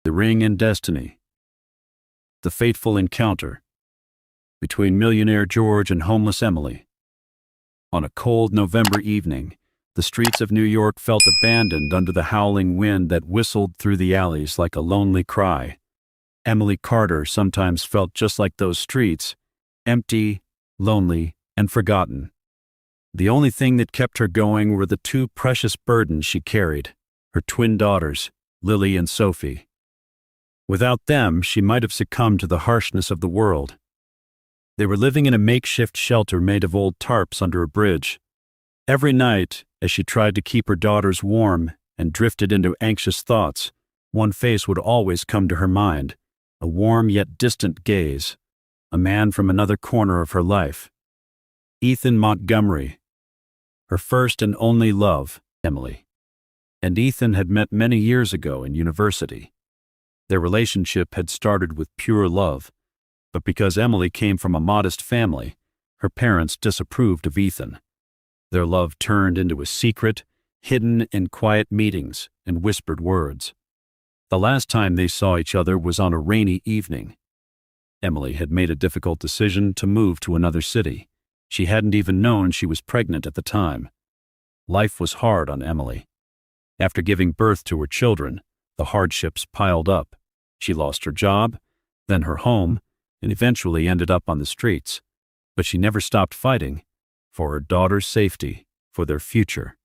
The ring and destiny. The fateful encounter between millionaire George and homeless Emily. On a cold November evening, the streets of New York felt abandoned under the howling wind that whistled through the alleys like a lonely cry. Emily Carter sometimes felt just like those streets, empty, lonely, and forgotten. The only thing that kept her going were the two precious burdens she carried, her twin daughters, Lily and Sophie. Without them, she might have succumbed to the harshness of the world. They were living in a makeshift shelter made of old tarps under a bridge. Every night, as she tried to keep her daughters warm and drifted into anxious thoughts, one face would always come to her mind, a warm yet distant gaze, a man from another corner of her life. Ethan Montgomery, her first and only love, Emily. And Ethan had met many years ago in university. Their relationship had started with pure love, but because Emily came from a modest family, her parents disapproved of Ethan. Their love turned into a secret, hidden in quiet meetings and whispered words. The last time they saw each other was on a rainy evening. Emily had made a difficult decision to move to another city. She hadn't even known she was pregnant at the time. Life was hard on Emily. After giving birth to her children, the hardships piled up. She lost her job, then her home, and eventually ended up on the streets. But she never stopped fighting for her daughter's safety, for their future.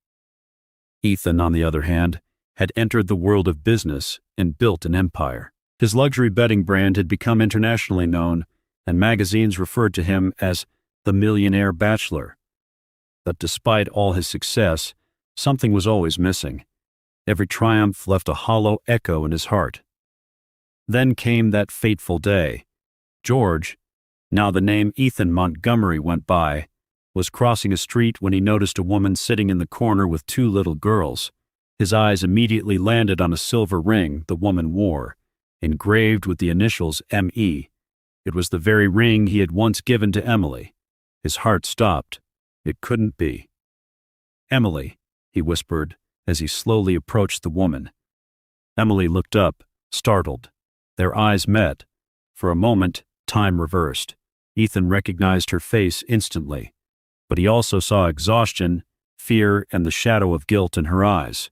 Ethan, on the other hand, had entered the world of business and built an empire. His luxury bedding brand had become internationally known, and magazines referred to him as the Millionaire Bachelor. But despite all his success, something was always missing. Every triumph left a hollow echo in his heart. Then came that fateful day. George, now the name Ethan Montgomery went by, was crossing a street when he noticed a woman sitting in the corner with two little girls. His eyes immediately landed on a silver ring the woman wore, engraved with the initials M.E. It was the very ring he had once given to Emily. His heart stopped. It couldn't be. "Emily," he whispered as he slowly approached the woman. Emily looked up, startled. Their eyes met. For a moment, time reversed. Ethan recognized her face instantly, but he also saw exhaustion, fear, and the shadow of guilt in her eyes.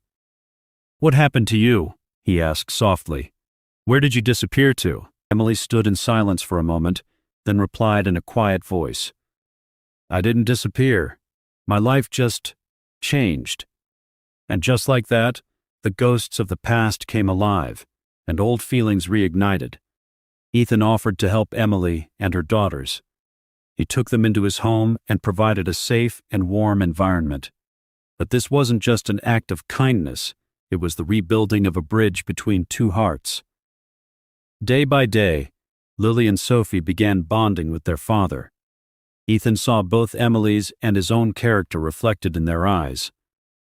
"What happened to you?" he asked softly. "Where did you disappear to?" Emily stood in silence for a moment, then replied in a quiet voice. "I didn't disappear. My life just changed." And just like that, the ghosts of the past came alive, and old feelings reignited. Ethan offered to help Emily and her daughters. He took them into his home and provided a safe and warm environment. But this wasn't just an act of kindness, it was the rebuilding of a bridge between two hearts. Day by day, Lily and Sophie began bonding with their father. Ethan saw both Emily's and his own character reflected in their eyes.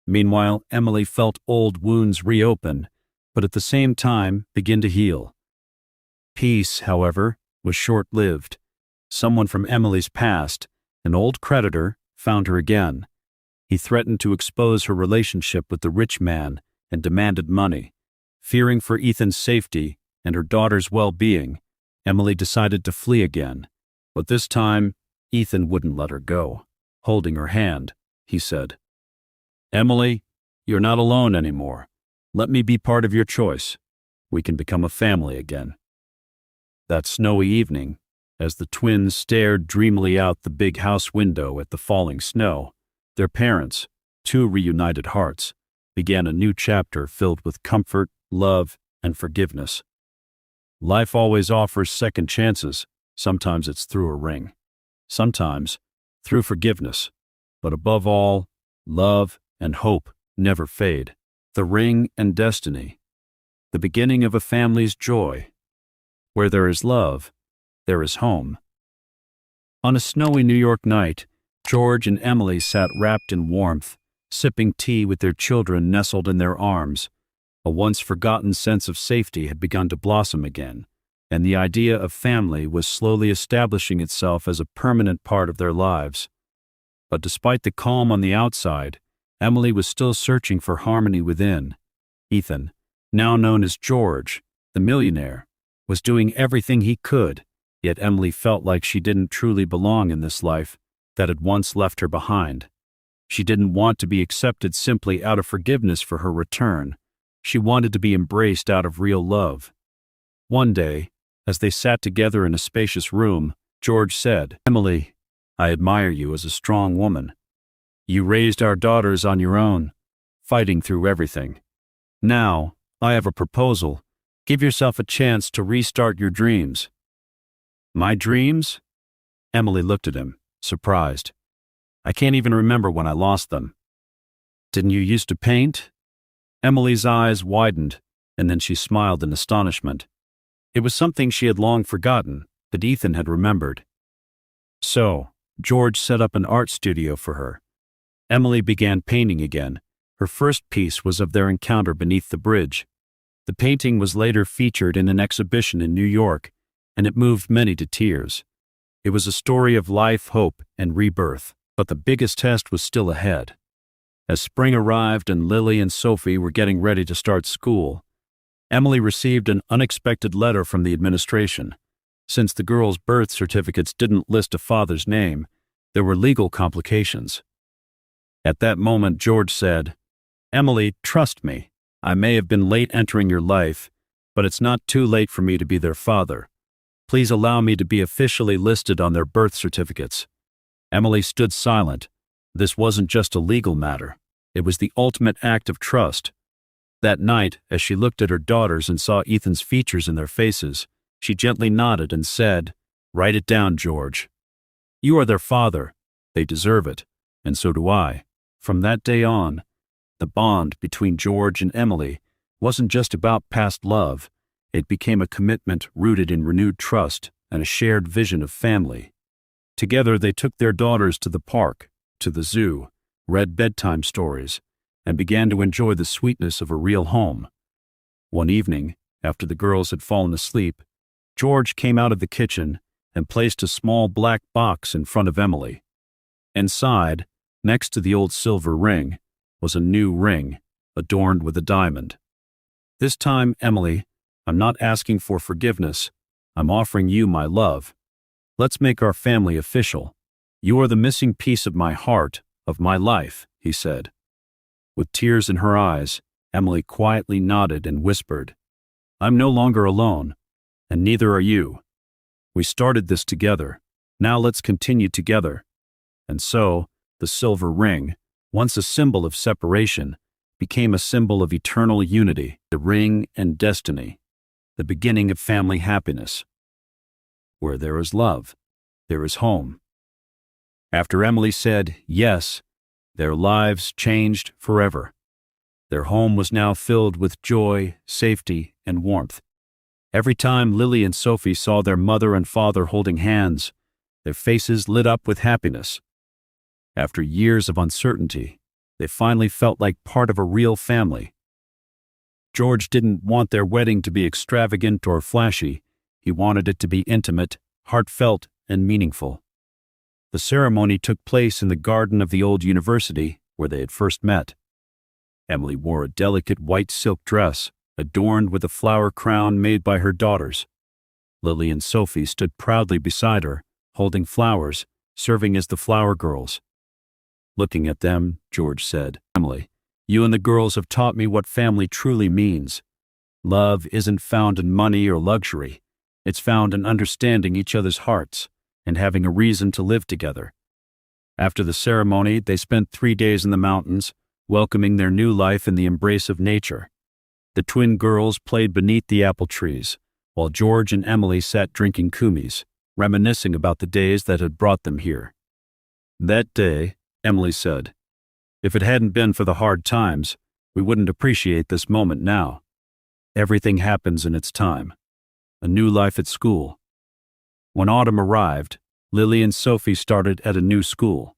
Meanwhile, Emily felt old wounds reopen, but at the same time begin to heal. Peace, however, was short-lived. Someone from Emily's past, an old creditor, found her again. He threatened to expose her relationship with the rich man and demanded money. Fearing for Ethan's safety and her daughter's well-being, Emily decided to flee again. But this time, Ethan wouldn't let her go. Holding her hand, he said, "Emily, you're not alone anymore. Let me be part of your choice. We can become a family again." That snowy evening, as the twins stared dreamily out the big house window at the falling snow, their parents, two reunited hearts, began a new chapter filled with comfort, love, and forgiveness. Life always offers second chances. Sometimes it's through a ring. Sometimes through forgiveness. But above all, love and hope never fade. The ring and destiny. The beginning of a family's joy. Where there is love, there is home. On a snowy New York night, George and Emily sat wrapped in warmth, sipping tea with their children nestled in their arms. A once-forgotten sense of safety had begun to blossom again, and the idea of family was slowly establishing itself as a permanent part of their lives. But despite the calm on the outside, Emily was still searching for harmony within. Ethan, now known as George, the millionaire, was doing everything he could, yet Emily felt like she didn't truly belong in this life that had once left her behind. She didn't want to be accepted simply out of forgiveness for her return. She wanted to be embraced out of real love. One day, as they sat together in a spacious room, George said, "Emily, I admire you as a strong woman. You raised our daughters on your own, fighting through everything. Now, I have a proposal. Give yourself a chance to restart your dreams." "My dreams?" Emily looked at him, surprised. "I can't even remember when I lost them." "Didn't you used to paint?" Emily's eyes widened, and then she smiled in astonishment. It was something she had long forgotten, that Ethan had remembered. So, George set up an art studio for her. Emily began painting again. Her first piece was of their encounter beneath the bridge. The painting was later featured in an exhibition in New York, and it moved many to tears. It was a story of life, hope, and rebirth, but the biggest test was still ahead. As spring arrived and Lily and Sophie were getting ready to start school, Emily received an unexpected letter from the administration. Since the girls' birth certificates didn't list a father's name, there were legal complications. At that moment, George said, "Emily, trust me. I may have been late entering your life, but it's not too late for me to be their father. Please allow me to be officially listed on their birth certificates." Emily stood silent. This wasn't just a legal matter. It was the ultimate act of trust. That night, as she looked at her daughters and saw Ethan's features in their faces, she gently nodded and said, "Write it down, George. You are their father. They deserve it, and so do I." From that day on, the bond between George and Emily wasn't just about past love. It became a commitment rooted in renewed trust and a shared vision of family. Together, they took their daughters to the park, to the zoo, read bedtime stories, and began to enjoy the sweetness of a real home. One evening, after the girls had fallen asleep, George came out of the kitchen and placed a small black box in front of Emily. Inside, next to the old silver ring, was a new ring, adorned with a diamond. "This time, Emily, I'm not asking for forgiveness. I'm offering you my love. Let's make our family official. You are the missing piece of my heart, of my life," he said. With tears in her eyes, Emily quietly nodded and whispered, "I'm no longer alone, and neither are you. We started this together. Now let's continue together." And so, the silver ring, once a symbol of separation, became a symbol of eternal unity, the ring and destiny, the beginning of family happiness. Where there is love, there is home. After Emily said yes, their lives changed forever. Their home was now filled with joy, safety, and warmth. Every time Lily and Sophie saw their mother and father holding hands, their faces lit up with happiness. After years of uncertainty, they finally felt like part of a real family. George didn't want their wedding to be extravagant or flashy. He wanted it to be intimate, heartfelt, and meaningful. The ceremony took place in the garden of the old university where they had first met. Emily wore a delicate white silk dress, adorned with a flower crown made by her daughters. Lily and Sophie stood proudly beside her, holding flowers, serving as the flower girls. Looking at them, George said, "Emily, you and the girls have taught me what family truly means. Love isn't found in money or luxury. It's found in understanding each other's hearts and having a reason to live together." After the ceremony, they spent 3 days in the mountains, welcoming their new life in the embrace of nature. The twin girls played beneath the apple trees, while George and Emily sat drinking kumis, reminiscing about the days that had brought them here. That day, Emily said, "If it hadn't been for the hard times, we wouldn't appreciate this moment now. Everything happens in its time. A new life at school." When autumn arrived, Lily and Sophie started at a new school.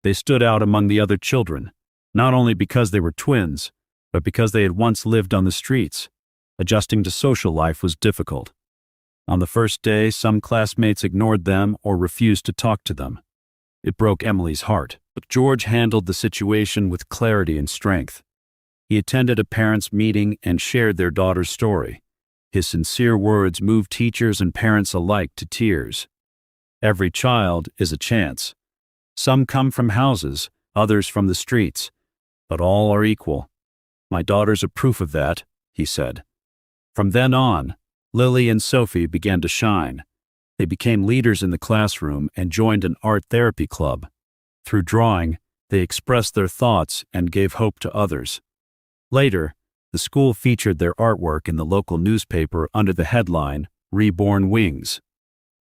They stood out among the other children, not only because they were twins, but because they had once lived on the streets. Adjusting to social life was difficult. On the first day, some classmates ignored them or refused to talk to them. It broke Emily's heart, but George handled the situation with clarity and strength. He attended a parents' meeting and shared their daughter's story. His sincere words moved teachers and parents alike to tears. Every child is a chance. Some come from houses, others from the streets, but all are equal. My daughters are proof of that, he said. From then on, Lily and Sophie began to shine. They became leaders in the classroom and joined an art therapy club. Through drawing, they expressed their thoughts and gave hope to others. Later, the school featured their artwork in the local newspaper under the headline, Reborn Wings.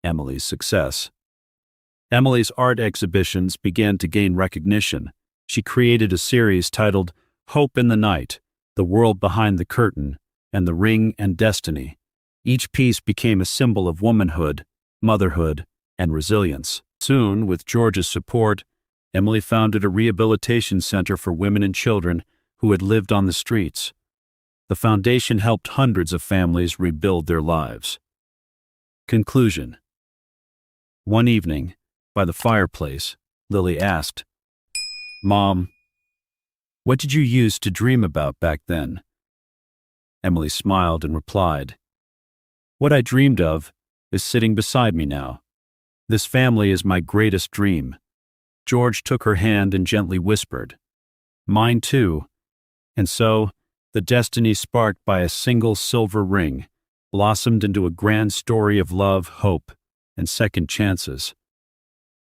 Emily's success. Emily's art exhibitions began to gain recognition. She created a series titled Hope in the Night, The World Behind the Curtain, and The Ring and Destiny. Each piece became a symbol of womanhood, motherhood, and resilience. Soon, with George's support, Emily founded a rehabilitation center for women and children who had lived on the streets. The foundation helped hundreds of families rebuild their lives. Conclusion. One evening, by the fireplace, Lily asked, "Mom, what did you use to dream about back then?" Emily smiled and replied, "What I dreamed of is sitting beside me now. This family is my greatest dream." George took her hand and gently whispered, "Mine too." And so, the destiny sparked by a single silver ring blossomed into a grand story of love, hope, and second chances.